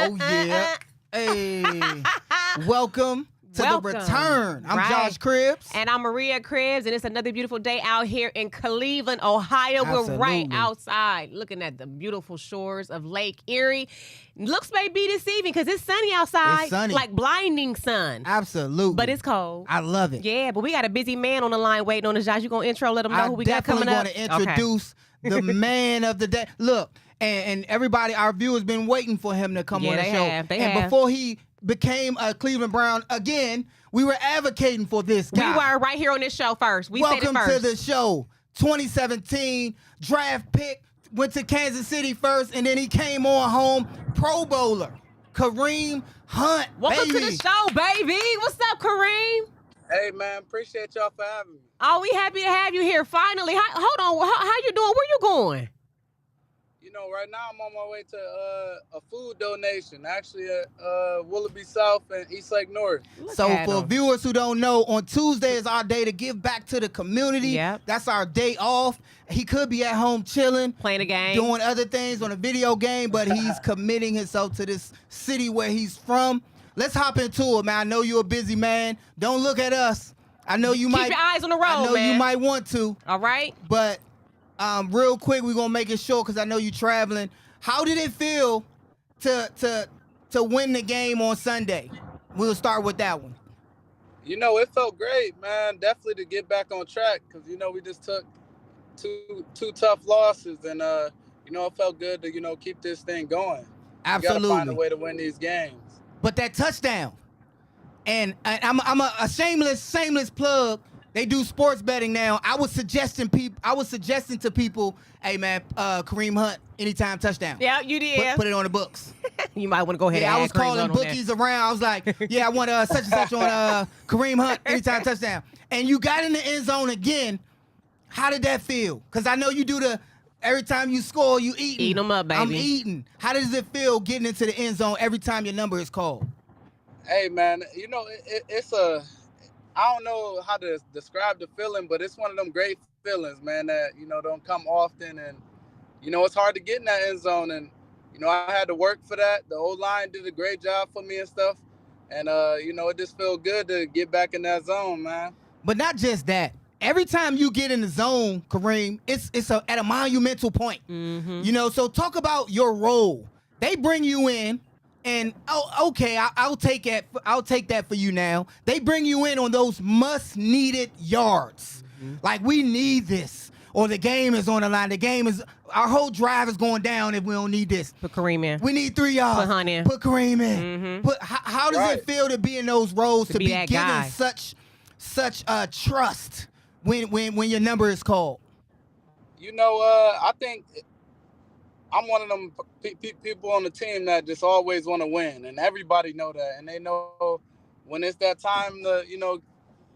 Oh, yeah. Hey. Welcome to the return. I'm Josh Cribbs. And I'm Maria Cribbs, and it's another beautiful day out here in Cleveland, Ohio. Absolutely. We're right outside looking at the beautiful shores of Lake Erie. Looks may be deceiving because it's sunny outside. It's sunny. Like blinding sun. Absolutely. But it's cold. I love it. Yeah, but we got a busy man on the line waiting on us, Josh. You going to intro, let them know who we got coming up? I definitely want to introduce the man of the day. Look, and everybody, our viewers been waiting for him to come on the show. They have. Before he became a Cleveland Brown again, we were advocating for this guy. We were right here on this show first. Welcome to the show. 2017 draft pick, went to Kansas City first, and then he came on home. Pro Bowler, Kareem Hunt. Welcome to the show, baby. What's up, Kareem? Hey, man, appreciate y'all for having me. Oh, we happy to have you here finally. Hold on, how you doing? Where you going? You know, right now I'm on my way to a food donation, actually at Willoughby South and East Lake North. So for viewers who don't know, on Tuesday is our day to give back to the community. Yep. That's our day off. He could be at home chilling, playing a game, doing other things on a video game, but he's committing himself to this city where he's from. Let's hop into it, man. I know you're a busy man. Don't look at us. I know you might. Keep your eyes on the road, I know man. you might want to. All right. But real quick, we're gonna make it short because I know you're traveling. How did it feel to win the game on Sunday? We'll start with that one. You know, it felt great, man. Definitely to get back on track because, you know, we just took two tough losses and, you know, it felt good to, you know, keep this thing going. Absolutely. You gotta find a way to win these games. But that touchdown, and I'm a shameless plug. They do sports betting now. I was suggesting to people, hey man, Kareem Hunt, anytime touchdown. Yeah, you did. Put it on the books. You might want to go ahead. Yeah, and I was calling bookies around. I was like, yeah, I want such and such on Kareem Hunt, anytime touchdown. And you got in the end zone again. How did that feel? Because I know you do every time you score, you eating. Eat them up, baby. I'm eating. How does it feel getting into the end zone every time your number is called? Hey, man, you know, it's I don't know how to describe the feeling, but it's one of them great feelings, man, that, you know, don't come often. And, you know, it's hard to get in that end zone. And, you know, I had to work for that. The O-line did a great job for me and stuff. And, you know, it just felt good to get back in that zone, man. But not just that. Every time you get in the zone, Kareem, it's at a monumental point. Mm-hmm. You know, so talk about your role. They bring you in, and okay, I'll take that for you now. They bring you in on those must-needed yards. Mm-hmm. Like, we need this, or the game is on the line. Our whole drive is going down if we don't need this. Put Kareem in. We need 3 yards. Put Hunt in. Put Kareem in. Mm-hmm. How does it feel to be in those roles, to be given guy. such trust when your number is called? You know, I think I'm one of them people on the team that just always want to win, and everybody know that, and they know when it's that time to, you know,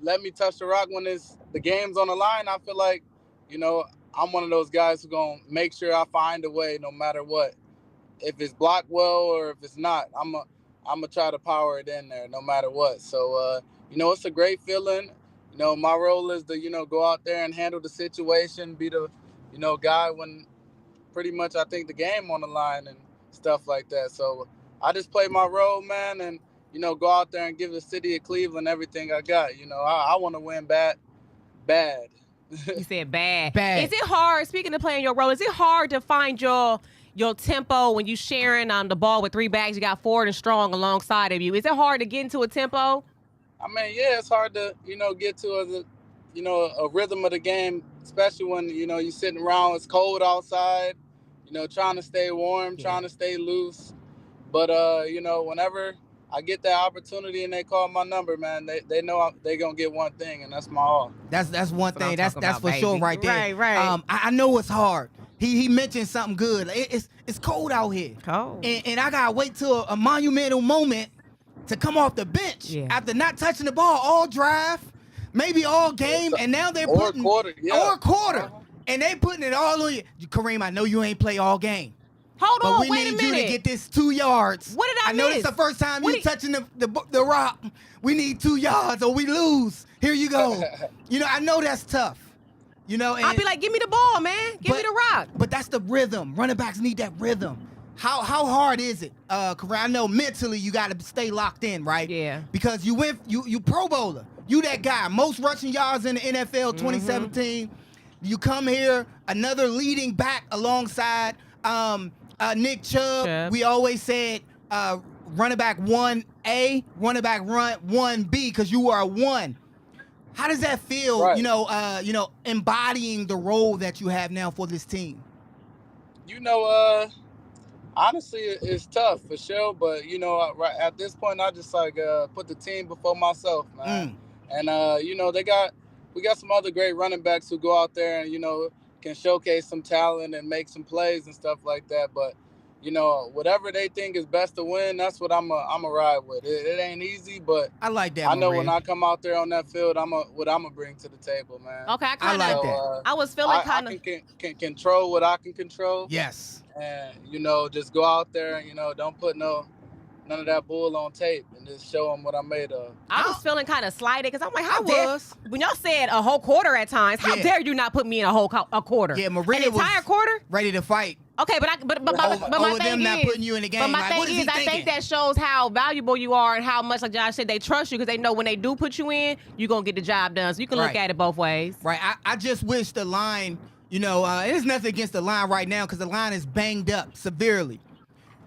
let me touch the rock when the game's on the line. I feel like, you know, I'm one of those guys who's gonna make sure I find a way no matter what. If it's blocked well or if it's not, I'm gonna try to power it in there no matter what. So, you know, it's a great feeling. You know, my role is to, you know, go out there and handle the situation, be the, you know, guy when pretty much I think the game on the line and stuff like that. So I just play my role, man, and, you know, go out there and give the city of Cleveland everything I got. You know, I want to win bad. You said bad. Bad. Is it hard, speaking of playing your role, is it hard to find your tempo when you sharing the ball with 3 backs? You got Ford and Strong alongside of you. Is it hard to get into a tempo? I mean, yeah, it's hard to, you know, get to a rhythm of the game, especially when, you know, you're sitting around, it's cold outside, you know, trying to stay warm, trying to stay loose. But, you know, whenever I get that opportunity and they call my number, man, they know they're going to get one thing, and that's my all. That's one thing. That's for baby. sure right there. Right. I know it's hard. He mentioned something good. It's cold out here. Cold. And I got to wait till a monumental moment to come off the bench after not touching the ball all drive, maybe all game, and now they're putting or a quarter, and they putting it all on you. Kareem, I know you ain't play all game. Hold on, wait a minute. But we need you to get this 2 yards. What did I miss? I know it's the first time you touching the rock. We need 2 yards or we lose. Here you go. You know, I know that's tough. You know, and I'll be like, give me the ball, man. Give me the rock. But that's the rhythm. Running backs need that rhythm. how hard is it? Kareem, I know mentally you got to stay locked in, right? Yeah. Because you Pro Bowler. You that guy. Most rushing yards in the NFL 2017. You come here, another leading back alongside Nick Chubb. We always said running back 1A, running back 1B, because you are a 1. How does that feel, Right. embodying the role that you have now for this team? Honestly, it's tough for sure, but right at this point, I just put the team before myself, man. And we got some other great running backs who go out there and can showcase some talent and make some plays and stuff like that. But whatever they think is best to win, that's what I'm a ride with. It ain't easy, but I like that. I know Maria. when I come out there on that field, what I'm gonna bring to the table, man. Okay, I like that. I was feeling kind of. I can control what I can control. Yes. And just go out there and don't put none of that bull on tape and just show them what I'm made of. I was feeling kind of slighted because I'm like, when y'all said a whole quarter at times, how dare you not put me in a quarter? Yeah, Maria an entire quarter, ready to fight. Okay, but my thing them is, not putting you in the game. But my like, thing what is he is, I thinking? think that shows how valuable you are and how much, like Josh said, they trust you because they know when they do put you in, you're gonna get the job done. So you can look at it both ways. Right. I just wish the line, there's nothing against the line right now because the line is banged up severely.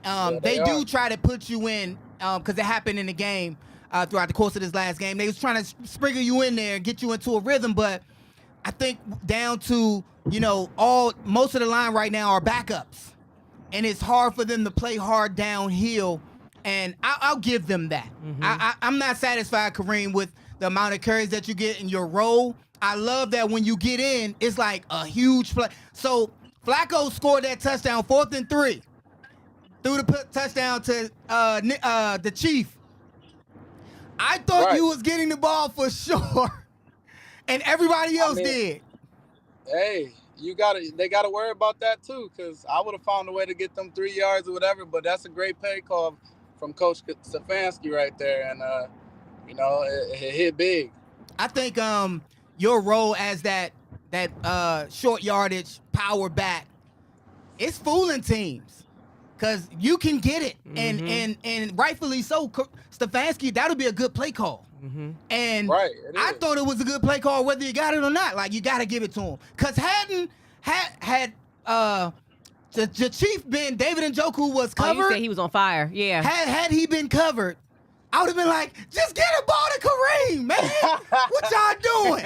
They do try to put you in because it happened in the game throughout the course of this last game. They was trying to sprinkle you in there and get you into a rhythm, but I think down to most of the line right now are backups, and it's hard for them to play hard downhill. And I'll give them that. I'm not satisfied, Kareem, with the amount of carries that you get in your role. I love that when you get in, it's like a huge play. So Flacco scored that touchdown, 4th and 3. Threw the touchdown to the Chief. I thought you was getting the ball for sure, and everybody else did. Hey, they gotta worry about that too, because I would have found a way to get them 3 yards or whatever. But that's a great play call from Coach Stefanski right there, and it hit big. I think your role as that short yardage power back, it's fooling teams because you can get it, and rightfully so. Stefanski, that'll be a good play call. And I thought it was a good play call whether you got it or not. Like, you got to give it to him. Because had the Chief been David Njoku was covered. You said he was on fire. Yeah. Had he been covered, I would have been like, just get a ball to Kareem, man. What y'all doing?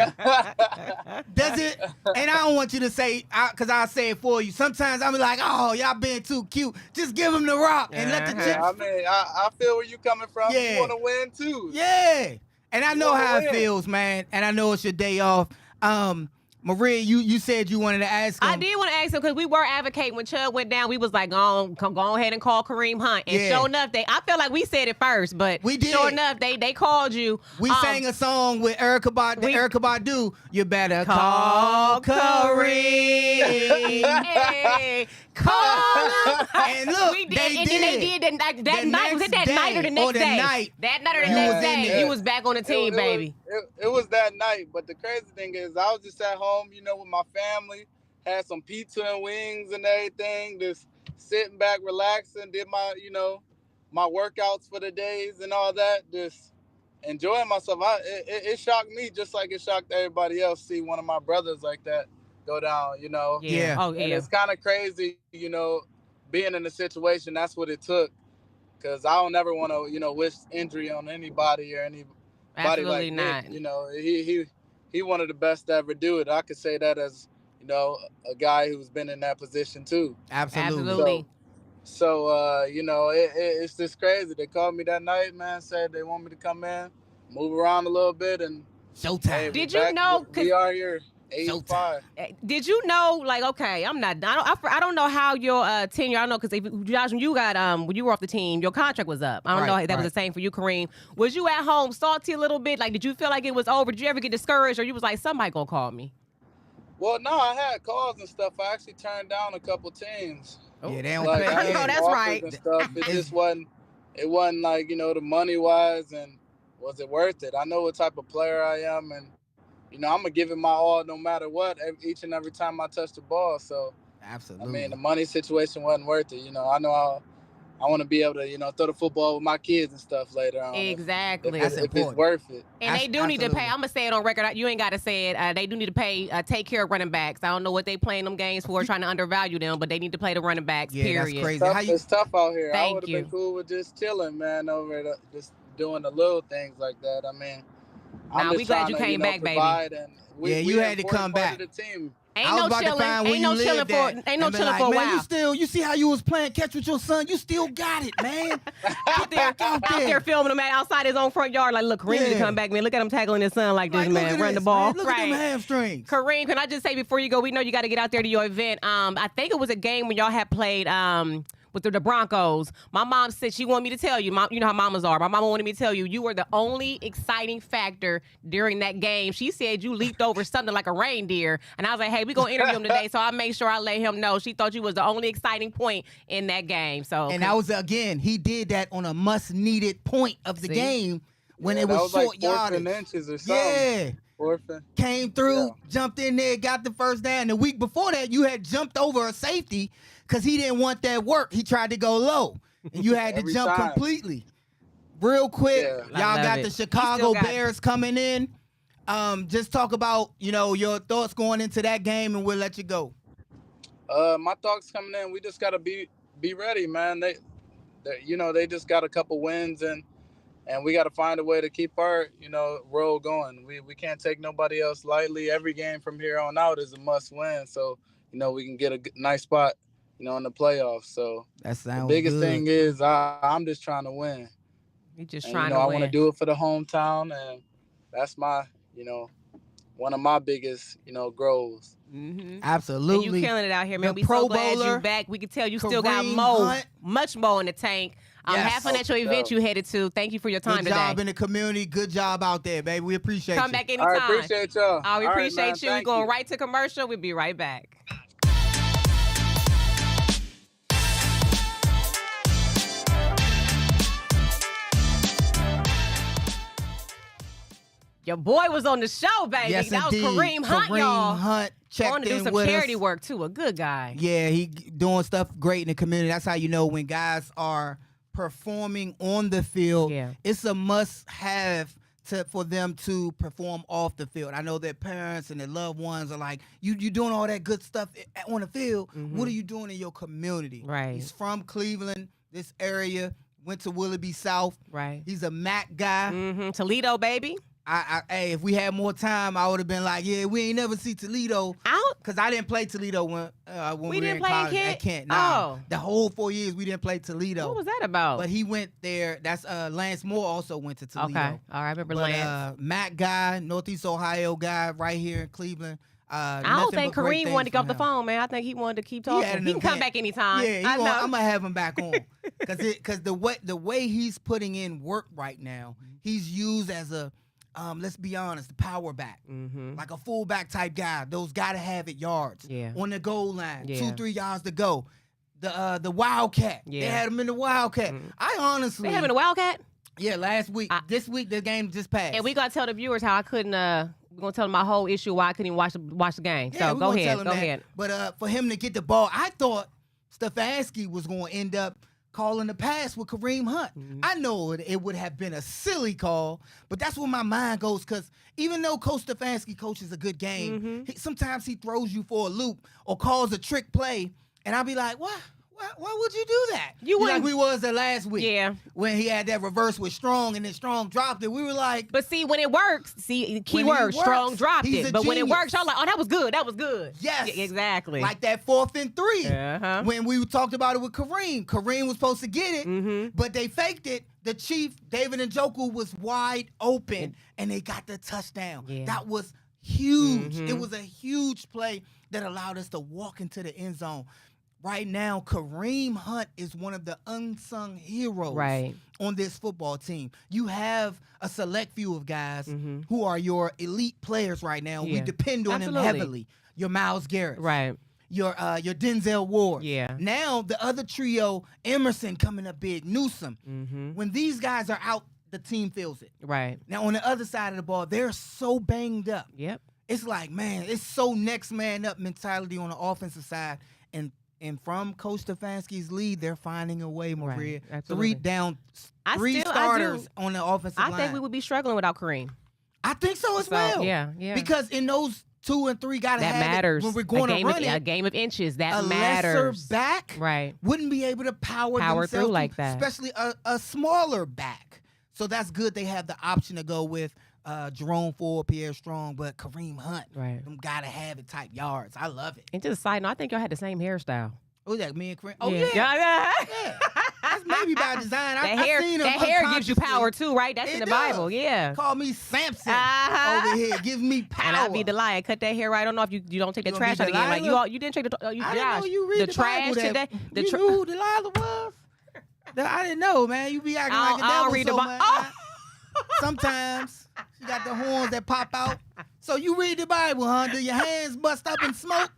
Does it? And I don't want you to say, because I'll say it for you. Sometimes I'll be like, oh, y'all being too cute. Just give him the rock and let the chips. I mean, I feel where you coming from. Yeah. You want to win, too. Yeah. And I know how it feels, man. And I know it's your day off. Maria, you said you wanted to ask him. I did want to ask him because we were advocating when Chubb went down. We was like, go ahead and call Kareem Hunt. And sure enough, I felt like we said it first, but we did. Sure enough, they called you. We sang a song with Erykah Badu. You better call Kareem. Hey, call him. And look, we did. They did that night. Was it that night or the next day? That night or the next day. You was back on the team, baby. It was that night, but the crazy thing is I was just at home, with my family, had some pizza and wings and everything, just sitting back, relaxing, did my, my workouts for the days and all that, just enjoying myself. It shocked me just like it shocked everybody else, see one of my brothers like that go down, Yeah. Oh, yeah. And it's kind of crazy, being in a situation, that's what it took, because I don't ever want to, wish injury on anybody or anybody. Absolutely like not. Nick, he one of the best to ever do it. I could say that as, a guy who's been in that position too. Absolutely. So it's just crazy. They called me that night, man, said they want me to come in, move around a little bit, and showtime. Hey, did you know? We are here. 85. Did you know? Like, okay, I don't know how your tenure. I don't know because Josh, when you were off the team, your contract was up. I don't know if that was the same for you, Kareem. Was you at home salty a little bit? Like, did you feel like it was over? Did you ever get discouraged, or you was like, somebody gonna call me? Well, no, I had calls and stuff. I actually turned down a couple teams. Yeah, they don't like, play. Oh, that's right. And stuff. It just wasn't. It wasn't like the money wise, and was it worth it? I know what type of player I am, and I'm gonna give it my all no matter what, each and every time I touch the ball. So Absolutely. the money situation wasn't worth it. I know I want to be able to, throw the football with my kids and stuff later on. Exactly. That's If it's important. worth it. And they do need to pay. Absolutely. I'm gonna say it on record. You ain't got to say it. They do need to pay. Take care of running backs. I don't know what they playing them games for, trying to undervalue them, but they need to play the running backs. Yeah, period. that's crazy. It's tough out here. I Thank would have you. been cool with just chilling, man, just doing the little things like that. I'm we just glad trying you to, came back, baby. provide, and You had to come back. The team. Ain't I was no about to chilling. find where Ain't you no chilling lived for. at Ain't no and be chilling like, for a man, while. you see how you was playing catch with your son? You still got it, man. out there filming him outside his own front yard. Like, look, Kareem need to Yeah. come back, man. Look at him tackling his son like this, Like, look man. at Run this, the ball. man. Look at them hamstrings. Kareem, can I just say before you go, we know you got to get out there to your event. I think it was a game when y'all had played with the Broncos. My mom said she wanted me to tell you, you know how mamas are. My mama wanted me to tell you, you were the only exciting factor during that game. She said you leaped over something like a reindeer. And I was like, hey, we going to interview him today. So I made sure I let him know. She thought you was the only exciting point in that game. So, And that was, again, he did that on a much-needed point of the game when it was short like yardage. inches or something. Yeah. Orphan. Came through, jumped in there, got the first down. The week before that, you had jumped over a safety because he didn't want that work. He tried to go low, and you had to jump completely. Real quick, y'all got the Chicago Bears coming in. Just talk about, your thoughts going into that game, and we'll let you go. My thoughts coming in, we just got to be ready, man. They just got a couple wins, and we got to find a way to keep our, roll going. We can't take nobody else lightly. Every game from here on out is a must win. So, we can get a nice spot, in the playoffs. So the biggest thing is I'm just trying to win. You just trying to win. I want to do it for the hometown, and that's my, one of my biggest, goals. Mm-hmm. Absolutely. And you killing it out here, man. The We so Pro glad Bowler, you back. We can tell you still got Kareem much more in the tank. Have fun at your event you headed to. Thank you for your time today. Good job in the community. Good job out there, baby. We appreciate you. Come back anytime. I appreciate y'all. We appreciate right, you. We're going right to commercial. We'll be right back. Your boy was on the show, baby. Yes, that indeed. was Kareem Hunt, y'all. Kareem Hunt checked going to do in some with charity us. work, too. A good guy. Yeah, he doing stuff great in the community. That's how you know when guys are performing on the field. Yeah. It's a must-have for them to perform off the field. I know their parents and their loved ones are like, you doing all that good stuff on the field. Mm-hmm. What are you doing in your community? Right. He's from Cleveland, this area, went to Willoughby South. Right. He's a MAC guy. Mm-hmm. Toledo, baby. Hey, if we had more time, I would have been like, yeah, we ain't never see Toledo. Out? Because I didn't play Toledo when we were didn't in play in college at Kent. Oh. The whole 4 years we didn't play Toledo. What was that about? But he went there. That's Lance Moore also went to Toledo. Okay. All right, I remember Lance. Matt guy, Northeast Ohio guy, right here in Cleveland. I don't think Kareem wanted to get off the phone, man. I think he wanted to keep talking. He can come back anytime. Yeah, I'm gonna have him back on because the way he's putting in work right now, he's used as a let's be honest, the power back, like a fullback type guy. Those gotta have it yards on the goal line, 2-3 yards to go. The Wildcat, they had him in the Wildcat. I honestly, they had him in the Wildcat. Yeah, last week. This week the game just passed. And we gotta tell the viewers how I couldn't. We're gonna tell them my whole issue why I couldn't even watch the game. Yeah, So go ahead. But for him to get the ball, I thought Stefanski was gonna end up calling the pass with Kareem Hunt. I know it would have been a silly call, but that's where my mind goes because even though Coach Stefanski coaches a good game, sometimes he throws you for a loop or calls a trick play, and I'll be like, what? Why would you do that? You like we was there last week. Yeah. When he had that reverse with Strong and then Strong dropped it. We were like. But see, when it works, key word, Strong dropped it. But when it works, y'all like, oh, that was good. That was good. Yes. Yeah, exactly. Like that 4th and 3. When we talked about it with Kareem. Kareem was supposed to get it, but they faked it. The Chief, David Njoku, was wide open, and they got the touchdown. Yeah. That was huge. It was a huge play that allowed us to walk into the end zone. Right now, Kareem Hunt is one of the unsung heroes on this football team. You have a select few of guys who are your elite players right now. We depend on them heavily. Your Myles Garrett. Right. Your Denzel Ward. Yeah. Now, the other trio, Emerson coming up big, Newsome. When these guys are out, the team feels it. Right. Now, on the other side of the ball, they're so banged up. Yep. It's like, man, it's so next man up mentality on the offensive side. and from Coach Stefanski's lead, they're finding a way, Maria. Right, absolutely. Three starters on the offensive line. I think we would be struggling without Kareem. I think so as well. Yeah. Because in those 2 and 3 gotta that have matters. It when we're going to run a game of inches that a matters. lesser back right wouldn't be able to power themselves through like that, especially a smaller back. So that's good. They have the option to go with Jerome Ford, Pierre Strong, but Kareem Hunt. Right. Them gotta have it type yards. I love it. And just a side note, I think y'all had the same hairstyle. Oh, that me and Kareem. Oh yeah. Yeah. That's maybe by design. That hair gives you power too, right? That's in the Bible. Yeah. Call me Samson over here. Give me power. And I'll be Delilah. Cut that hair right. I don't know if you don't take the trash out again. Like you didn't take the I didn't know you read the trash Bible today. You knew who Delilah was? I didn't know, man. You be acting like a devil. I don't read the Bible. Sometimes she got the horns that pop out. So you read the Bible, huh? Do your hands bust up in smoke?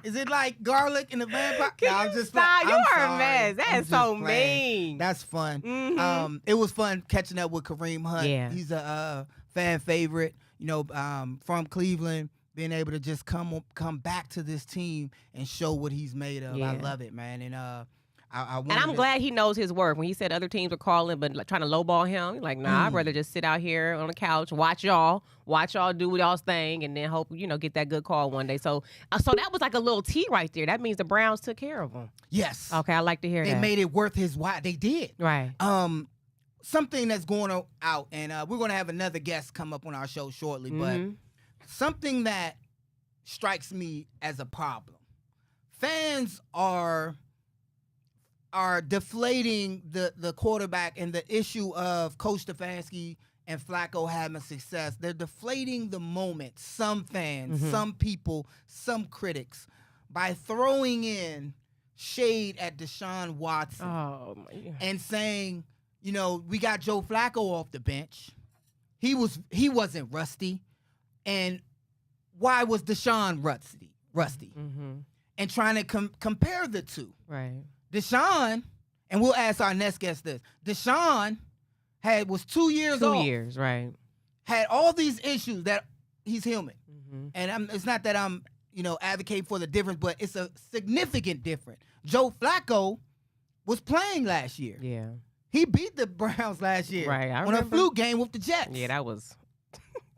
Is it like garlic in the vampire? I'm just stop. You are a mess. That is so mean. That's fun. Mm-hmm. It was fun catching up with Kareem Hunt. Yeah. He's a fan favorite. You know, from Cleveland, being able to just come back to this team and show what he's made of. Yeah. I love it, man. And I'm glad he knows his worth. When he said other teams were calling, but like, trying to lowball him, he's like, nah, I'd rather just sit out here on the couch, watch y'all do y'all's thing, and then hope get that good call one day. So that was like a little T right there. That means the Browns took care of him. Yes. Okay, I like to hear that. They made it worth his while. They did. Right. Something that's going out, and we're going to have another guest come up on our show shortly, but something that strikes me as a problem. Fans are deflating the quarterback and the issue of Coach Stefanski and Flacco having success. They're deflating the moment. Some fans, some people, some critics, by throwing in shade at Deshaun Watson and saying, we got Joe Flacco off the bench. He wasn't rusty. And why was Deshaun rusty? And trying to compare the two. Right. Deshaun, and we'll ask our next guest this. Deshaun was 2 years old. 2 years, right. Had all these issues that he's human. And it's not that I'm, advocating for the difference, but it's a significant difference. Joe Flacco was playing last year. Yeah. He beat the Browns last year. Right, I on remember. a fluke game with the Jets. Yeah, that was...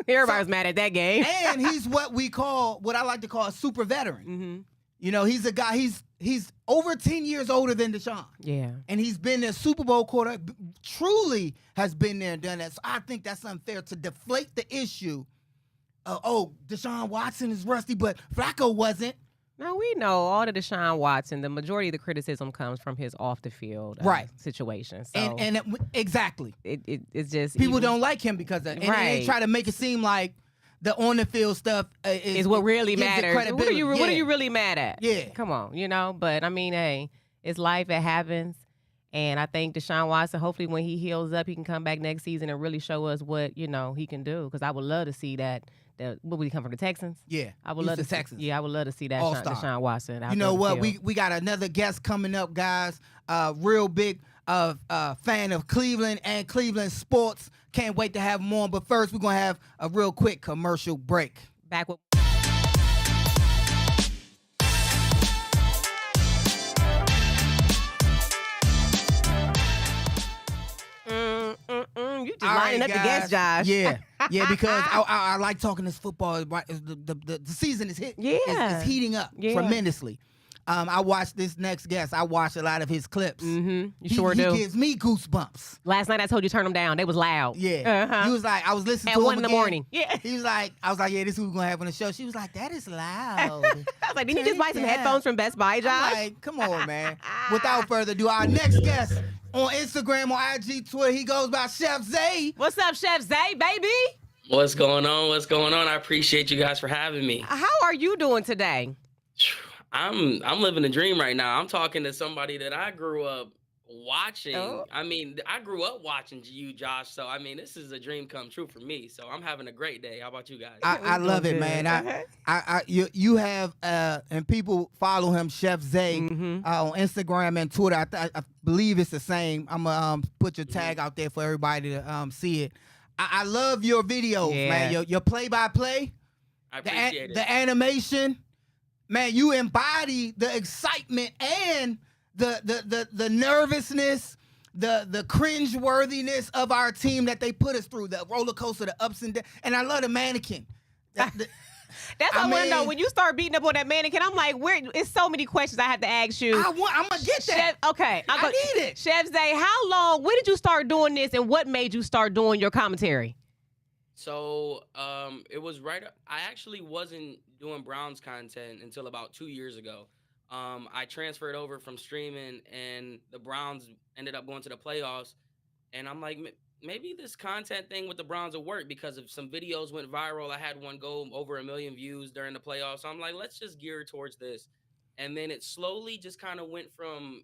Everybody was mad at that game. And he's what I like to call a super veteran. He's a guy, he's over 10 years older than Deshaun. Yeah. And he's been a Super Bowl quarter, truly has been there and done that. So I think that's unfair to deflate the issue. Deshaun Watson is rusty, but Flacco wasn't. Now, we know all the Deshaun Watson, the majority of the criticism comes from his off-the-field situation. So exactly. It's just... People don't like him because of it. And they try to make it seem like the on-the-field stuff is what really matters. What are you really mad at? Yeah. Come on, But, I mean, hey, it's life. It happens. And I think Deshaun Watson, hopefully when he heals up, he can come back next season and really show us what, he can do. Because I would love to see that. What would he come from, the Texans? Yeah. I would love to Texans. Yeah, I would love to see that Deshaun Watson. You know what? We got another guest coming up, guys. Real big fan of Cleveland and Cleveland sports. Can't wait to have him on. But first, we're going to have a real quick commercial break. Back with... You just lining up the guests, Josh. Yeah, because I like talking this football. The season is it's heating up tremendously. I watched this next guest. I watched a lot of his clips. You sure do. He gives me goosebumps. Last night I told you to turn them down. They was loud. Yeah. He was like, I was listening at to him 1 in the morning. Yeah. He was like, I was like, yeah, this is what we're gonna have on the show. She was like, that is loud. I was like, didn't you just buy some headphones from Best Buy, Josh? I'm like, come on, man. Without further ado, our next guest on Instagram, on IG, Twitter, he goes by Chef Zay. What's up, Chef Zay, baby? What's going on? I appreciate you guys for having me. How are you doing today? I'm living a dream right now. I'm talking to somebody that I grew up watching. I mean, I grew up watching you, Josh. So, I mean, this is a dream come true for me. So, I'm having a great day. How about you guys? I love it, man. You have and people follow him, Chef Zay, on Instagram and Twitter. I believe it's the same. I'm gonna put your tag out there for everybody to see it. I love your videos, man. Your play-by-play. I appreciate it. The animation. man, you embody the excitement and the nervousness, the cringe-worthiness of our team that they put us through, the roller coaster, the ups and downs. And I love the mannequin. That's what I want to know. When you start beating up on that mannequin, I'm like, it's so many questions I have to ask you. I'm gonna get that. Okay, I need it. Chef Zay, how long? When did you start doing this, and what made you start doing your commentary? So it was right. I actually wasn't doing Browns content until about 2 years ago. I transferred over from streaming, and the Browns ended up going to the playoffs. And I'm like, maybe this content thing with the Browns will work because if some videos went viral. I had one go over 1 million views during the playoffs. So I'm like, let's just gear towards this. And then it slowly just kind of went from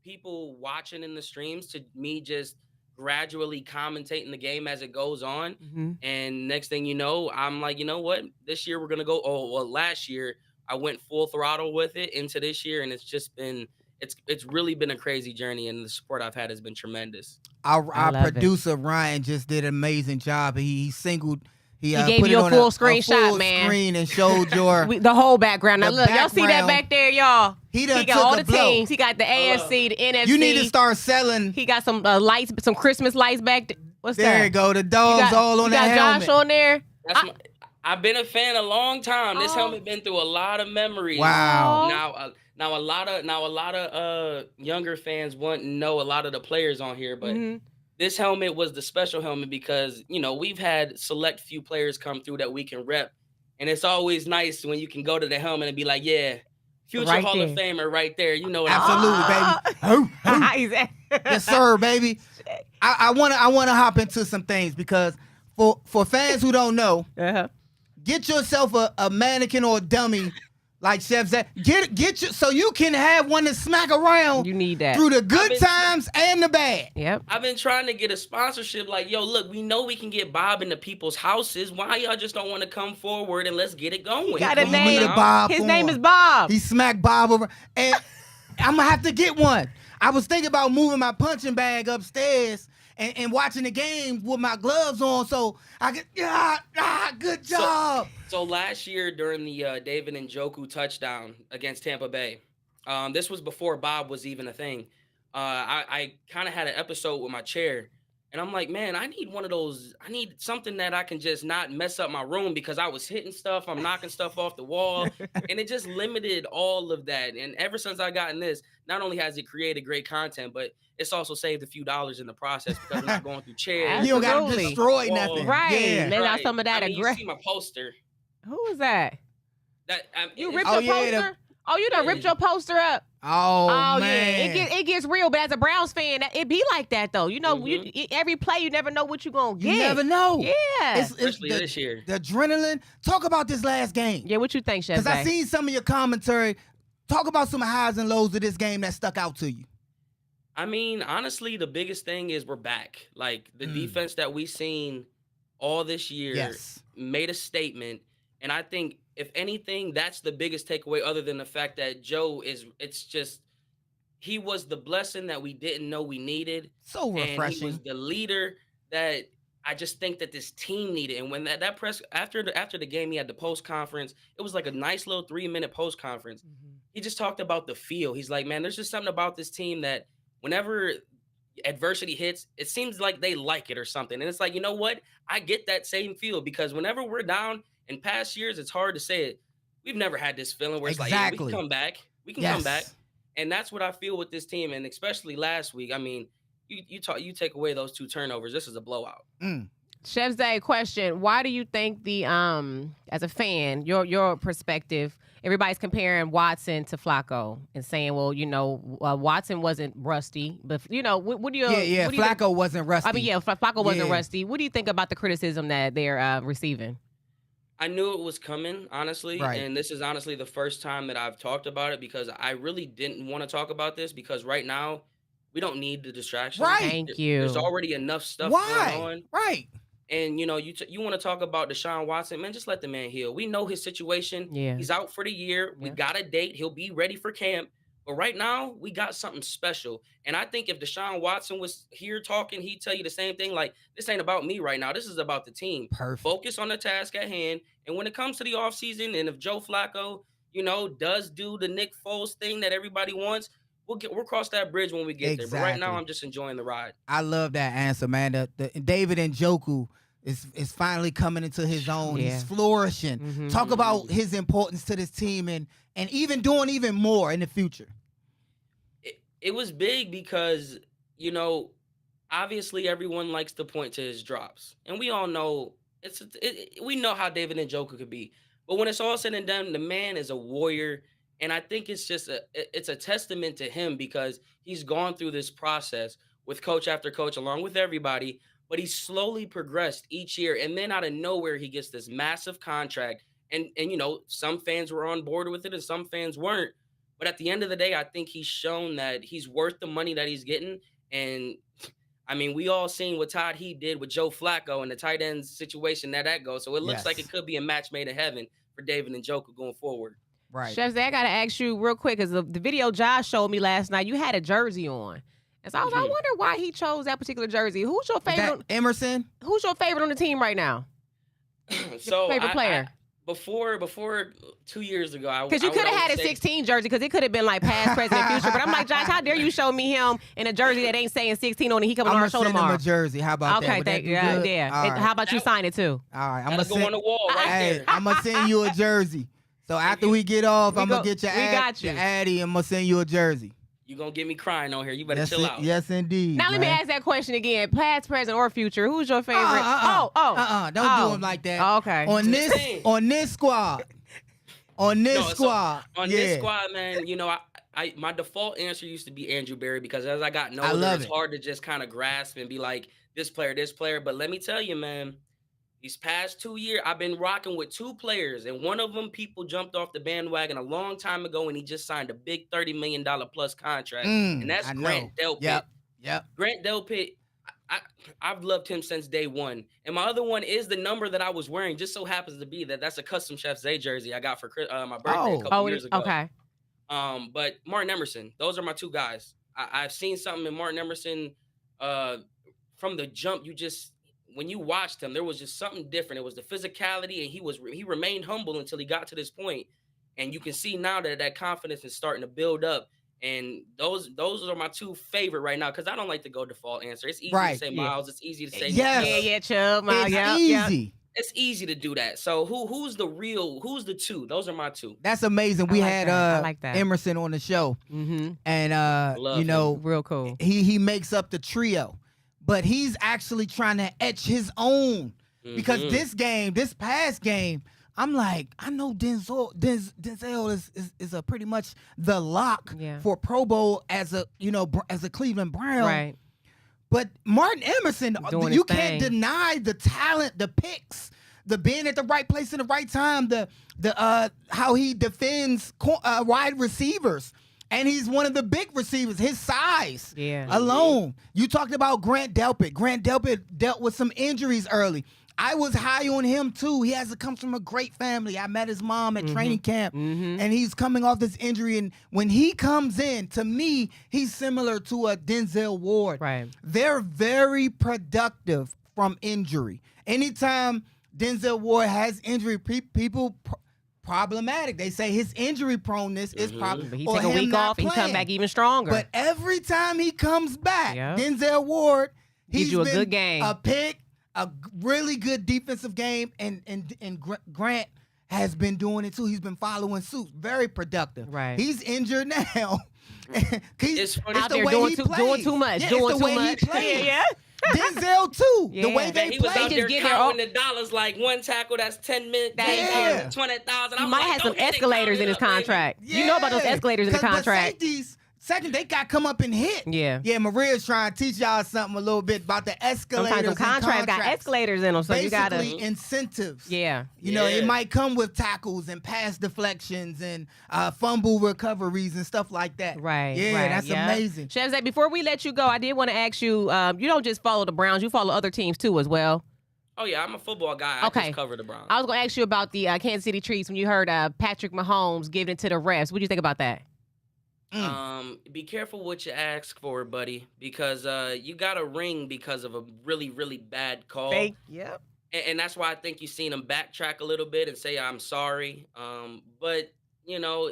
people watching in the streams to me just gradually commentating the game as it goes on. Mm-hmm. And next thing you know, I'm like, you know what? This year we're going to go. Oh, well, last year I went full throttle with it into this year. And it's just been, it's really been a crazy journey. And the support I've had has been tremendous. Our producer, Ryan, just did an amazing job. He singled. He gave put you it a on full a screenshot, full man. screen and showed your the whole background. Now the look, y'all see that background. back there, y'all. He got took all a the blow. teams. He got the AFC, the NFC. You need to start selling. He got some lights, some Christmas lights back there. What's there that? you go. The dogs all on that helmet. You got Josh on there. I've been a fan a long time. This helmet been through a lot of memories. Wow. Now a lot of younger fans want to know a lot of the players on here, but this helmet was the special helmet because, you know, we've had select few players come through that we can rep. And it's always nice when you can go to the helmet and be like, yeah, future right Hall there. of Famer right there. You know what Absolutely, baby. Yes, sir, baby. I wanna hop into some things because for fans who don't know, get yourself a mannequin or a dummy like Chef said. Get you so you can have one to smack around. You need that through the good times and the bad. Yep. I've been trying to get a sponsorship. Like, yo, look, we know we can get Bob into people's houses. Why y'all just don't want to come forward and let's get it going? He got a name. Need a Bob His form. name is Bob. He smacked Bob over, and I'm gonna have to get one. I was thinking about moving my punching bag upstairs and watching the game with my gloves on, so I could. Good job. So last year during the David Njoku touchdown against Tampa Bay, this was before Bob was even a thing. I kind of had an episode with my chair, and I'm like, man, I need one of those. I need something that I can just not mess up my room because I was hitting stuff, I'm knocking stuff off the wall, and it just limited all of that. And ever since I gotten this, not only has it created great content, but it's also saved a few dollars in the process because I'm not going through chairs. You don't gotta Absolutely. destroy nothing. Right. Yeah. Let out some of that I mean, you aggression. see my poster. Who is that? You ripped Oh, your yeah, poster? You done ripped your poster up. Oh, yeah, man. it gets real. But as a Browns fan, it be like that though. You know, every play you never know what you gonna get. You never know. Yeah. Especially this year. The adrenaline. Talk about this last game. Yeah, what you think, Chef? Because I seen some of your commentary. Talk about some highs and lows of this game that stuck out to you. I mean, honestly, the biggest thing is we're back. Like, the defense that we've seen all this year made a statement. And I think, if anything, that's the biggest takeaway other than the fact that Joe he was the blessing that we didn't know we needed. So refreshing. And he was the leader that I just think that this team needed. And when that press, after the game, he had the post conference. It was like a nice little 3-minute post conference. He just talked about the feel. He's like, man, there's just something about this team that whenever adversity hits, it seems like they like it or something. And it's like, you know what? I get that same feel because whenever we're down in past years, it's hard to say it. We've never had this feeling where it's like, hey, we can come back. We can come back. And that's what I feel with this team. And especially last week, I mean, you take away those 2 turnovers, this is a blowout. Chef Zay, question: why do you think as a fan, your perspective, everybody's comparing Watson to Flacco and saying, well, you know, Watson wasn't rusty, but you know, what do you? Flacco wasn't rusty. I mean, Flacco wasn't rusty. What do you think about the criticism that they're receiving? I knew it was coming, honestly, Right. and this is honestly the first time that I've talked about it because I really didn't want to talk about this because right now we don't need the distraction. Right. Thank you. There's already enough stuff going on. Right. And, you know, you want to talk about Deshaun Watson, man, just let the man heal. We know his situation. Yeah. He's out for the year. We got a date. He'll be ready for camp. But right now, we got something special. And I think if Deshaun Watson was here talking, he'd tell you the same thing. Like, this ain't about me right now. This is about the team. Perfect. Focus on the task at hand. And when it comes to the offseason, and if Joe Flacco does do the Nick Foles thing that everybody wants, we'll cross that bridge when we get there. But right now, Exactly. I'm just enjoying the ride. I love that answer, man. The David Njoku is finally coming into his own. Yeah. He's flourishing. Talk about his importance to this team and even doing even more in the future. It was big because, obviously everyone likes to point to his drops. And we all know we know how David Njoku could be. But when it's all said and done, the man is a warrior. And I think it's just it's a testament to him because he's gone through this process with coach after coach, along with everybody. But he's slowly progressed each year. And then out of nowhere, he gets this massive contract. And some fans were on board with it and some fans weren't. But at the end of the day, I think he's shown that he's worth the money that he's getting. And I mean, we all seen what Todd Heat did with Joe Flacco and the tight end situation that goes. So it looks like it could be a match made in heaven for David Njoku going forward. Right. Chef Zay, I got to ask you real quick, because the video Josh showed me last night, you had a jersey on. And so I wonder why he chose that particular jersey. Who's your favorite? Emerson? Who's your favorite on the team right now? So favorite player? Before 2 years ago, because you could have had a 16 jersey, because it could have been like past, present, and future. But I'm like, Josh, how dare you show me him in a jersey that ain't saying 16 on it? He coming on our show tomorrow. I'm gonna send him a jersey. How about that? Okay, thank you. Yeah. Right. How about you sign it too? All right, I'm gonna go on the wall right there. I'm gonna send you a jersey. So after we get off, I'm gonna get your Addy, and I'm gonna send you a jersey. You gonna get me crying on here. You better chill out. Yes, indeed. Now let me ask that question again. Past, present, or future. Who's your favorite? Don't do him like that. Okay. On this squad. On this squad. On this squad, man, my default answer used to be Andrew Berry because as I got older, it's hard to just kind of grasp and be like, this player. But let me tell you, man, these past 2 years, I've been rocking with two players, and one of them people jumped off the bandwagon a long time ago, and he just signed a big $30 million plus contract, and that's Grant Delpit. Yep. Grant Delpit, I've loved him since day one. And my other one is the number that I was wearing. Just so happens to be that's a custom Chef Zay jersey I got for my birthday a couple years ago. Okay. But Martin Emerson, those are my two guys. I've seen something in Martin Emerson from the jump. When you watched him, there was just something different. It was the physicality, and he remained humble until he got to this point. And you can see now that confidence is starting to build up. And those are my two favorite right now because I don't like to go default answer. It's easy to say Miles. It's easy to say Chubb. Miles. It's easy. It's easy to do that. So who's the two? Those are my two. That's amazing. We had like that. Emerson on the show, and real cool. He makes up the trio, but he's actually trying to etch his own because this past game. I'm like, I know Denzel is a pretty much the lock for Pro Bowl as a Cleveland Brown. Right. But Martin Emerson, you can't deny the talent, the picks, the being at the right place in the right time, the how he defends wide receivers. And he's one of the big receivers. His size alone. You talked about Grant Delpit. Grant Delpit dealt with some injuries early. I was high on him too. He comes from a great family. I met his mom at training camp, and he's coming off this injury. And when he comes in, to me, he's similar to a Denzel Ward. Right. They're very productive from injury. Anytime Denzel Ward has injury, people problematic. They say his injury proneness is probably. But he take a week off and he come back even stronger. But every time he comes back, Denzel Ward, gives you a good game, a pick. A really good defensive game, and Grant has been doing it too. He's been following suit. Very productive. Right. He's injured now. It's out there doing too much. Yeah, doing too much. Yeah. Denzel too. The way they he was play. out there counting the dollars like one tackle. That's 10 minutes. Yeah. 20,000. He might have some escalators in his contract. Yeah. You know about those escalators in the contract. Second, they got come up and hit. Yeah. Yeah, Maria's trying to teach y'all something a little bit about the escalators. Sometimes some contracts got escalators in them, so you got to. Basically, incentives. Yeah. You know, it might come with tackles and pass deflections and fumble recoveries and stuff like that. Right. Yeah, that's amazing. Chef Zay, before we let you go, I did want to ask you, you don't just follow the Browns, you follow other teams too as well. Oh, yeah, I'm a football guy. I just cover the Browns. I was going to ask you about the Kansas City Chiefs when you heard Patrick Mahomes giving it to the refs. What do you think about that? Be careful what you ask for, buddy, because you got a ring because of a really, really bad call. Yep. And that's why I think you've seen him backtrack a little bit and say, I'm sorry. But, you know,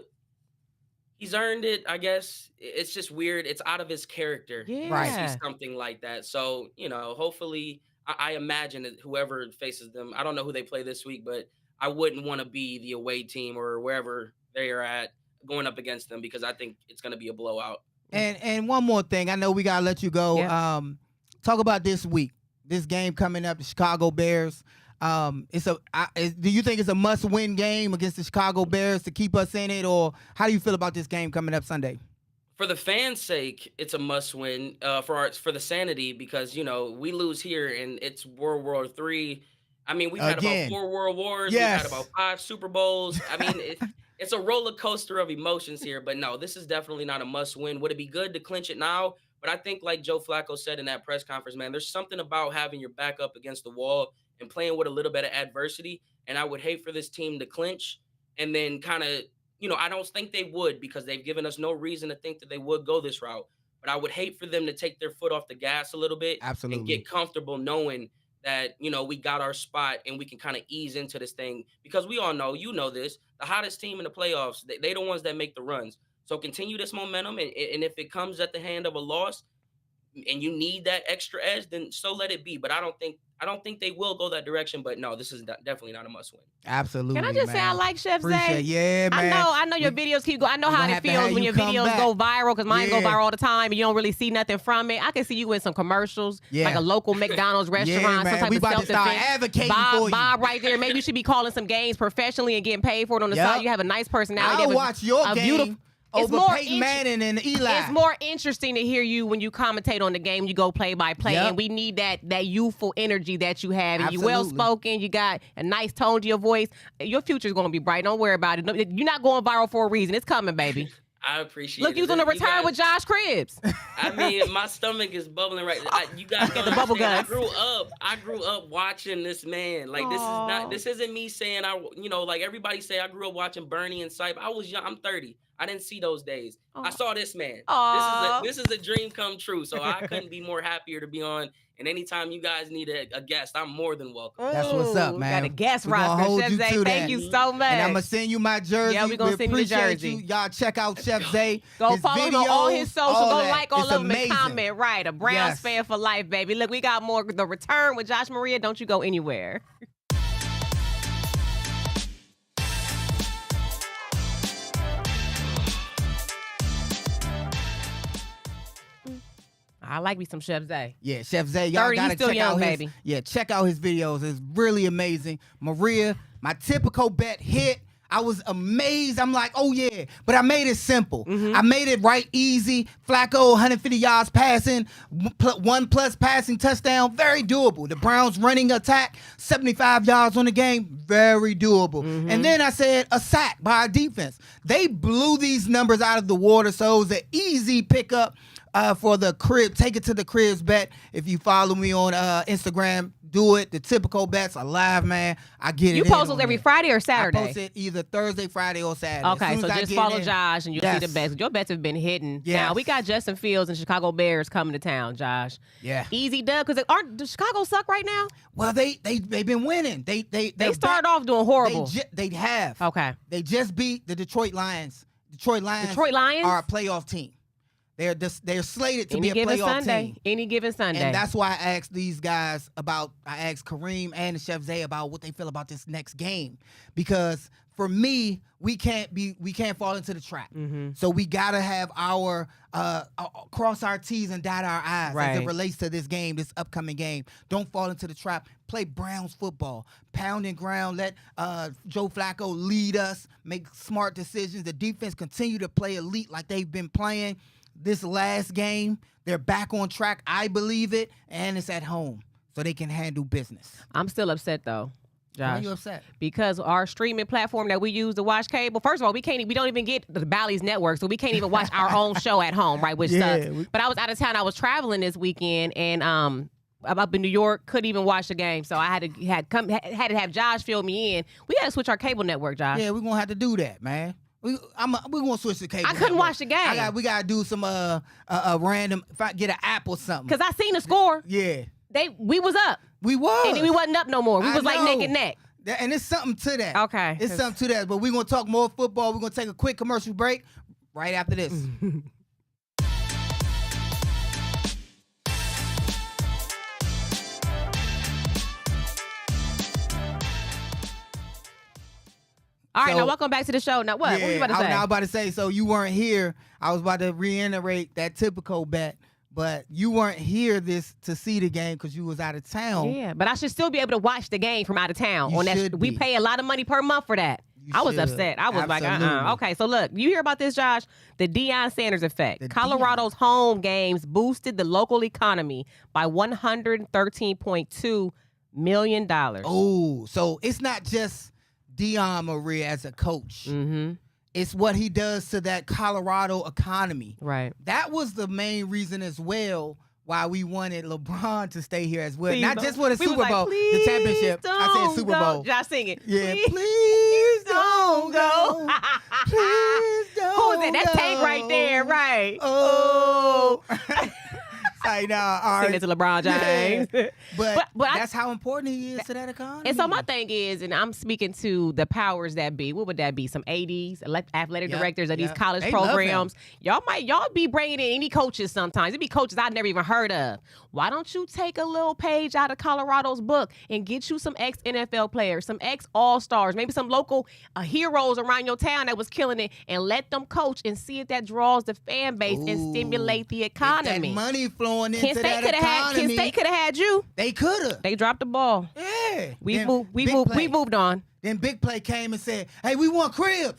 he's earned it, I guess. It's just weird. It's out of his character to see Yeah. something like that. So, hopefully, I imagine that whoever faces them, I don't know who they play this week, but I wouldn't want to be the away team or wherever they are at going up against them because I think it's going to be a blowout. And one more thing, I know we gotta let you go. Yeah. Talk about this week, this game coming up, the Chicago Bears. Do you think it's a must-win game against the Chicago Bears to keep us in it, or how do you feel about this game coming up Sunday? For the fans' sake, it's a must-win for the sanity because we lose here and it's World War III. I mean, we've had Again. about 4 World Wars. Yes. We've had about 5 Super Bowls. I mean, it's a roller coaster of emotions here. But no, this is definitely not a must-win. Would it be good to clinch it now? But I think, like Joe Flacco said in that press conference, man, there's something about having your back up against the wall and playing with a little bit of adversity. And I would hate for this team to clinch and then kind of, I don't think they would because they've given us no reason to think that they would go this route. But I would hate for them to take their foot off the gas a little bit Absolutely. and get comfortable knowing that, we got our spot and we can kind of ease into this thing because we all know, this, the hottest team in the playoffs, they the ones that make the runs. So continue this momentum. And if it comes at the hand of a loss and you need that extra edge, then so let it be. But I don't think they will go that direction. But no, this is definitely not a must win. Absolutely. Can I just say I like Chef Zay? Appreciate it. Yeah, man. I know your videos keep going. I know we how gonna it have to have feels when you your come videos back. go viral because mine go Yeah. viral all the time and you don't really see nothing from it. I can see you in some commercials, Yeah. like a local McDonald's restaurant, Yeah, some man. type We of about to start self-defense. advocating Bob, for you. Bob right there. Maybe you should be calling some games professionally and getting paid for it on the Yep. side. You have a nice personality. I'll You have watch your a game beautiful- It's over more Peyton Manning and Eli. It's more interesting to hear you when you commentate on the game. You go play by play, Yep. and we need that youthful energy that you have. And you Absolutely. well spoken. You got a nice tone to your voice. Your future's gonna be bright. Don't worry about it. You're not going viral for a reason. It's coming, baby. I appreciate Look, it. you was on the return guys- with Josh Cribbs. I mean, my stomach is bubbling right now. You guys Get don't the bubble understand. guts. I grew up watching this man. Like Aw. this isn't me saying like everybody say I grew up watching Bernie and Sype. I was young. I'm 30. I didn't see those days. I saw this man. Aw. This is a dream come true. So I couldn't be more happier to be on. And anytime you guys need a guest, I'm more than welcome. That's what's up, Ooh, man. Got a guest We gonna roster. hold Chef you Zay, to thank that. you so much. And I'm going to send you my jersey. Yeah, we gonna send you the appreciate jersey. you. Y'all check out Chef Zay. Go his follow him on all videos, his socials. all Go that. like all It's of them and amazing. comment. Right. A Browns Yes. fan for life, baby. Look, we got more. The Return with Josh Maria. Don't you go anywhere. I like me some Chef Zay. Yeah, Chef Zay, y'all 30, gotta he's still check young, out his. baby. Yeah, check out his videos. It's really amazing. Maria, my typical bet hit. I was amazed. I'm like, oh yeah, but I made it simple. I made it right easy. Flacco, 150 yards passing, 1+ passing touchdown, very doable. The Browns running attack, 75 yards on the game, very doable. And then I said a sack by our defense. They blew these numbers out of the water, so it was an easy pickup. For the crib, take it to the cribs bet. If you follow me on Instagram, do it. The typical bets are live, man. I get it. You in post on those every there. Friday or I Saturday? post it either Thursday, Friday, or Saturday. As Okay, soon so as I just get follow in, Josh and you'll see yes. the bets. Your bets have been hitting. Yes. Now, we got Justin Fields and Chicago Bears coming to town, Josh. Yeah. Easy dub, because does Chicago suck right now? Well, they've been winning. They started off doing horrible. They have. Okay. They just beat the Detroit Lions. Detroit Lions are a playoff team. They're slated to Any be a given playoff Sunday. team. Any given Sunday. And that's why I asked these guys I asked Kareem and Chef Zay about what they feel about this next game. Because for me, we can't fall into the trap. So we gotta have our cross our T's and dot our I's as it Right. relates to this game, this upcoming game. Don't fall into the trap. Play Browns football. Pound and ground. Let Joe Flacco lead us. Make smart decisions. The defense continue to play elite like they've been playing. This last game, they're back on track. I believe it, and it's at home, so they can handle business. I'm still upset though, Why are Josh. you upset? Because our streaming platform that we use to watch cable, first of all, we don't even get the Bally's network, so we can't even watch our own show at home, right? Which sucks. But I was out of town. I was traveling this weekend, and I'm up in New York, couldn't even watch the game, so I had to have Josh fill me in. We had to switch our cable network, Josh. Yeah, we're gonna have to do that, man. We're gonna switch the cable. I couldn't watch the game. We gotta do some random. If I get an app or something. Because I seen the score. Yeah, We was up. we was. And then we wasn't up no more. We I was like know. neck and neck. And it's something to that. Okay. It's something to that. But we're going to talk more football. We're going to take a quick commercial break right after this. All right, now welcome back to the show. Now what? What were you about to say? I was about to say, so you weren't here. I was about to reiterate that typical bet, but you weren't here to see the game because you was out of town. Yeah, but I should still be able to watch the game from out of town. You should we be. pay a lot of money per month for that. I was upset. I was like, Okay, so look, you hear about this, Josh? The Deion Sanders effect. Colorado's home games boosted the local economy by $113.2 million. Oh, so it's not just Deion Maria as a coach. Mm-hmm. It's what he does to that Colorado economy. Right. That was the main reason as well why we wanted LeBron to stay here as well. Not just for the Super Bowl, the championship. I said Super Bowl. Josh, sing it. Yeah, please don't go. Please don't Who is that? That's Tank right there, right? Oh. All right. Sing it to LeBron James. Yeah. But But that's how important he is to that economy. And so my thing is, and I'm speaking to the powers that be. What would that be? Some ADs, athletic directors of these college They love programs. Y'all be bringing in any coaches sometimes. It be coaches I've never even heard of. Why don't you take a little page out of Colorado's book and get you some ex-NFL players, some ex-All-Stars, maybe some local heroes around your town that was killing it, and let them coach and see if that draws the fan base and stimulate the economy. Get that money flowing into that economy. Kent State could have had you. They could have. They dropped the ball. Yeah. We moved on. Then Big Play came and said, "Hey, we want cribs.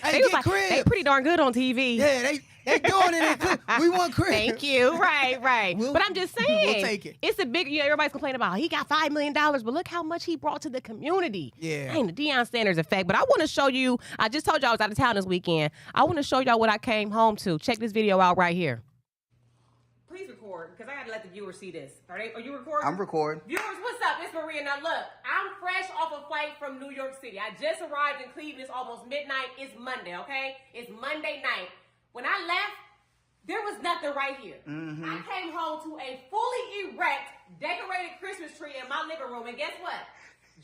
Hey, They get was like, cribs. they pretty darn good on TV. Yeah, they doing it. We want cribs. Thank you. Right. But I'm just saying, we'll take it. It's a big. Everybody's complaining about he got $5 million, but look how much he brought to the community. Yeah. Ain't the Deion Sanders effect. But I want to show you. I just told you I was out of town this weekend. I want to show y'all what I came home to. Check this video out right here. Please record, because I got to let the viewers see this. Are you recording? I'm recording. Viewers, what's up? It's Maria. Now look, I'm fresh off a flight from New York City. I just arrived in Cleveland. It's almost midnight. It's Monday, okay? It's Monday night. When I left, there was nothing right here. Mm-hmm. I came home to a fully erect, decorated Christmas tree in my living room, and guess what?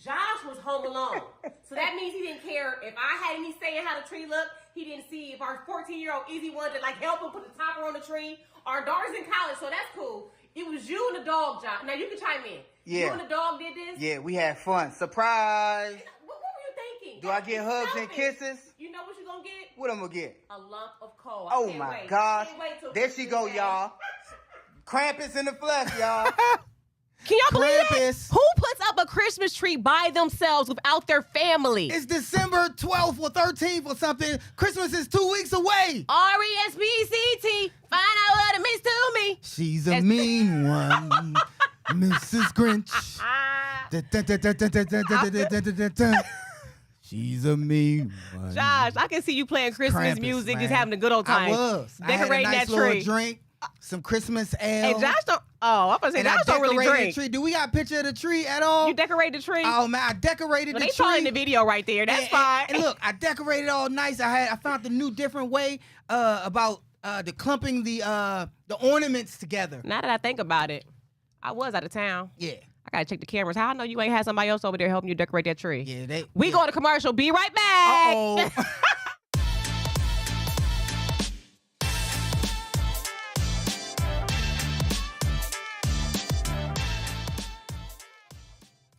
Josh was home alone. So that means he didn't care if I had any say in how the tree looked. He didn't see if our 14-year-old Easy wanted to help him put the topper on the tree. Our daughter's in college, so that's cool. It was you and the dog, Josh. Now you can chime in. Yeah. You and the dog did this? Yeah, we had fun. Surprise. What were you thinking? Do I get hugs and kisses? You know what you're going to get? What I'm going to get? A lump of coal. Oh, my gosh. There she go, y'all. Krampus in the flesh, y'all. Can y'all believe that? Krampus. Who puts up a Christmas tree by themselves without their family? It's December 12th or 13th or something. Christmas is 2 weeks away. R-E-S-P-C-T. Find out what it means to me. She's a mean one, Mrs. Grinch. She's a mean one. Josh, I can see you playing Christmas Krampus, music, man. just having a good old time. I was. Decorating I had a nice that tree. little drink, some Christmas ale. Hey, Josh don't. Oh, I'm gonna say and I Josh don't really decorated drink. the tree. Do we got a picture of the tree at all? You decorate the tree? Oh man, I decorated Well, the they tree. showing the video right there. That's fine. And look, I decorated all nice. I found a new different way about the clumping the ornaments together. Now that I think about it, I was out of town. Yeah. I gotta check the cameras. How I know you ain't had somebody else over there helping you decorate that tree? Yeah, we go to commercial. Be right back.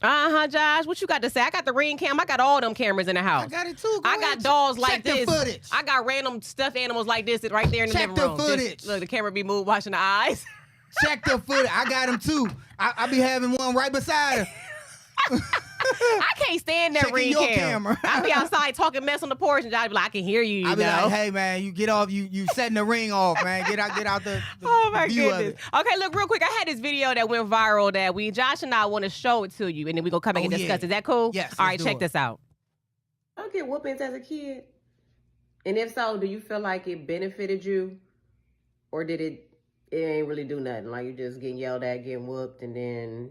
Uh-oh. Josh, what you got to say? I got the Ring cam. I got all them cameras in the house. I got it too. I got dolls like Check this. the footage. I got random stuffed animals like this right there in the Check living the room. footage. Just, look, the camera be moved, watching the eyes. Check the footage. I got them too. I be having one right beside her. I can't stand that Checking Ring your cam. camera. I be outside talking mess on the porch, and Josh be like, I can hear you. I be know? like, hey man, you get off. You setting the ring off, man. Get out the Oh my view of goodness. it. Okay, look real quick. I had this video that went viral that Josh and I want to show it to you, and then we gonna come back and discuss. Yeah. Is that cool? Yes, All let's right, do check it. this out. I get whoopings as a kid. And if so, do you feel like it benefited you? Or did it ain't really do nothing? Like you just getting yelled at, getting whooped, and then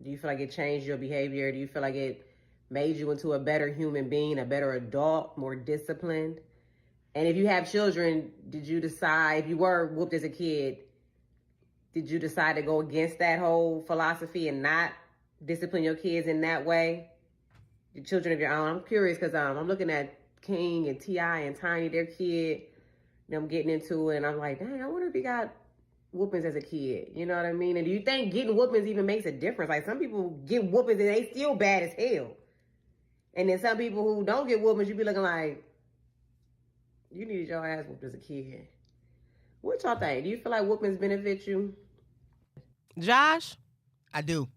do you feel like it changed your behavior? Do you feel like it made you into a better human being, a better adult, more disciplined? And if you have children, did you decide, if you were whooped as a kid, did you decide to go against that whole philosophy and not discipline your kids in that way? the children of your own. I'm curious because I'm looking at King and T.I. and Tiny, their kid, them getting into it, and I'm like, dang, I wonder if he got whoopings as a kid. You know what I mean? And do you think getting whoopings even makes a difference? Like, some people get whoopings and they still bad as hell. And then some people who don't get whoopings, you be looking like, you needed your ass whooped as a kid. What y'all think? Do you feel like whoopings benefit you? Josh? I do.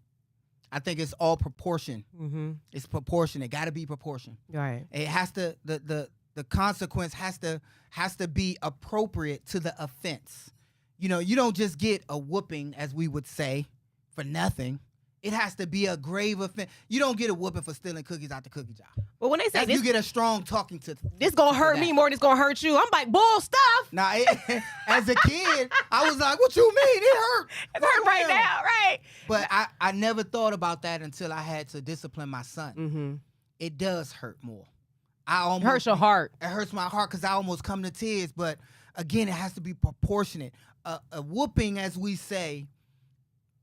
I think it's all proportion. Mm-hmm. It's proportion. It got to be proportion. Right. It has to. The consequence has to be appropriate to the offense. You know, you don't just get a whooping, as we would say, for nothing. It has to be a grave offense. You don't get a whooping for stealing cookies out the cookie jar. Well, when they say this, you get a strong talking to. This gonna hurt me more than it's gonna hurt you. I'm like, bull stuff. Nah, as a kid, I was like, what you mean? It hurt. It hurt right now, right? But I never thought about that until I had to discipline my son. Mm-hmm. It does hurt more. It hurts your heart. It hurts my heart because I almost come to tears. But again, it has to be proportionate. A whooping, as we say,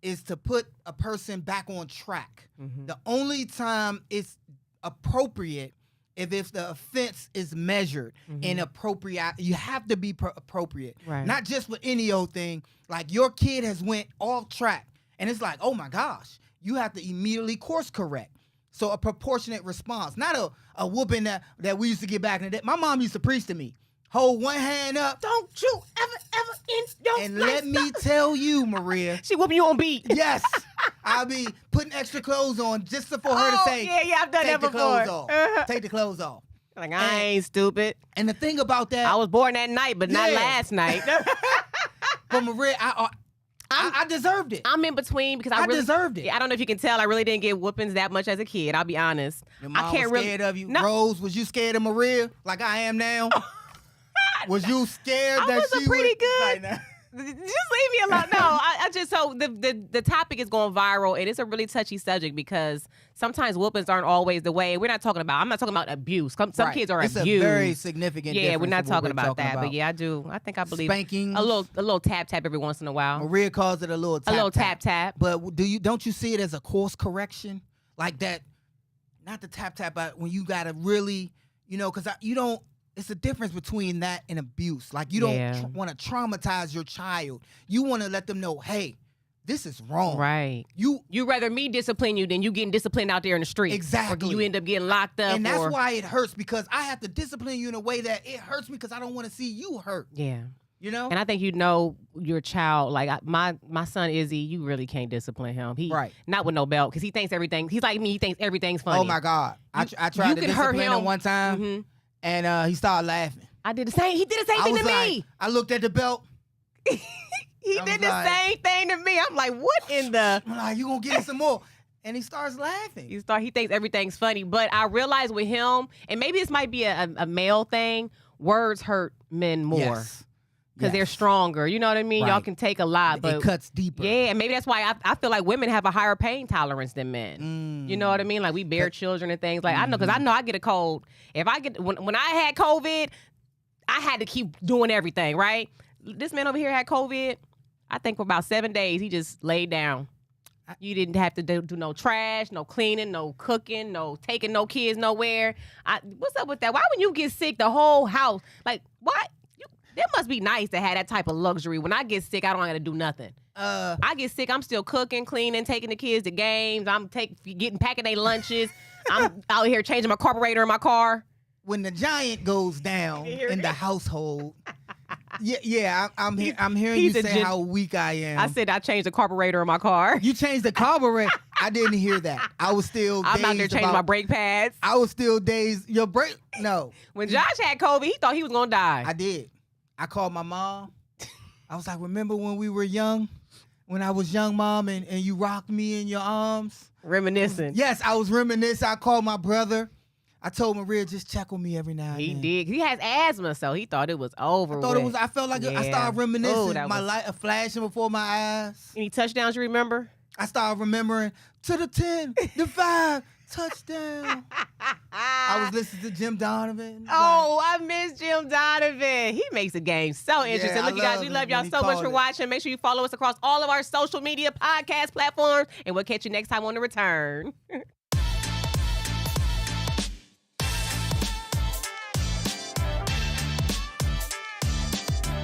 is to put a person back on track. Mm-hmm. The only time it's appropriate if the offense is measured and appropriate. You have to be appropriate, right? Not just for any old thing. Like, your kid has went off track, and it's like, oh my gosh, you have to immediately course correct. So a proportionate response, not a whooping that we used to get back in the day. My mom used to preach to me. Hold one hand up. Don't you ever in your And let me tell you, Maria. She whooping you on beat. Yes. I'll be putting extra clothes on just for her to say, yeah, I've done take that the before. clothes off. Take the clothes off. Like, I ain't stupid. And the thing about that. I was born that night, but not Yeah. last night. But Maria, I deserved it. I'm in between because I really deserved it. I don't know if you can tell. I really didn't get whoopings that much as a kid. I'll be honest. Your mom I can't was scared of you. No. Rose, was you scared of Maria like I am now? Was you scared I that wasn't she pretty would? good. Like, nah. Just leave me alone. No, I just so the topic is going viral, and it's a really touchy subject because sometimes whoopings aren't always the way. I'm not talking about abuse. Some Right. kids are it's abused. a very significant Yeah, difference we're not of what talking we're about that. But yeah, I think I believe Spankings. a little tap every once in a while. Maria calls it a little tap. But don't you see it as a course correction? Like that, not the tap, but when you gotta really, because you don't. It's a difference between that and abuse. Like, you don't want to traumatize your child. You want to let them know, hey, this is wrong. Right. You rather me discipline you than you getting disciplined out there in the street. Exactly. Or you end up getting locked up. And that's why it hurts, because I have to discipline you in a way that it hurts me because I don't want to see you hurt. Yeah. And I think your child, like my son Izzy, you really can't discipline him. Right. Not with no belt, because he thinks everything. He's like me. He thinks everything's funny. Oh my God! I tried to discipline him one time, and he started laughing. I did the same. He did the same thing to me. I looked at the belt. He did the same thing to me. I'm like, what in the? I'm like, you gonna get some more? And he starts laughing. He thinks everything's funny. But I realize with him, and maybe this might be a male thing. Words hurt men more. Yes. Because they're stronger. You know what I mean? Right. Y'all can take a lot. But it cuts deeper. Yeah, and maybe that's why I feel like women have a higher pain tolerance than men. You know what I mean? Like, we bear children and things. Like, I know, because I know I get a cold. If I get, when I had COVID, I had to keep doing everything, right? This man over here had COVID. I think for about 7 days, he just laid down. You didn't have to do no trash, no cleaning, no cooking, no taking no kids nowhere. What's up with that? Why when you get sick, the whole house, like, why? That must be nice to have that type of luxury. When I get sick, I don't got to do nothing. I get sick, I'm still cooking, cleaning, taking the kids to games. I'm packing their lunches. I'm out here changing my carburetor in my car. When the giant goes down in the household, I'm hearing you say how weak I am. I said I changed the carburetor in my car. You changed the carburetor. I didn't hear that. I was still I'm out there changing my brake pads. I was still dazed. Your brake? No. When Josh had COVID, he thought he was going to die. I did. I called my mom. I was like, remember when we were young? When I was young, Mom, and you rocked me in your arms? Reminiscing. Yes, I was reminiscing. I called my brother. I told Maria, just check on me every now and then. He did. He has asthma, so he thought it was over. I felt like I started reminiscing. My light flashing before my eyes. Any touchdowns you remember? I started remembering to the 10, the 5, touchdown. I was listening to Jim Donovan. Oh, I miss Jim Donovan. He makes the game so interesting. Look, you guys, we love y'all so much for watching. Make sure you follow us across all of our social media podcast platforms, and we'll catch you next time on The Return.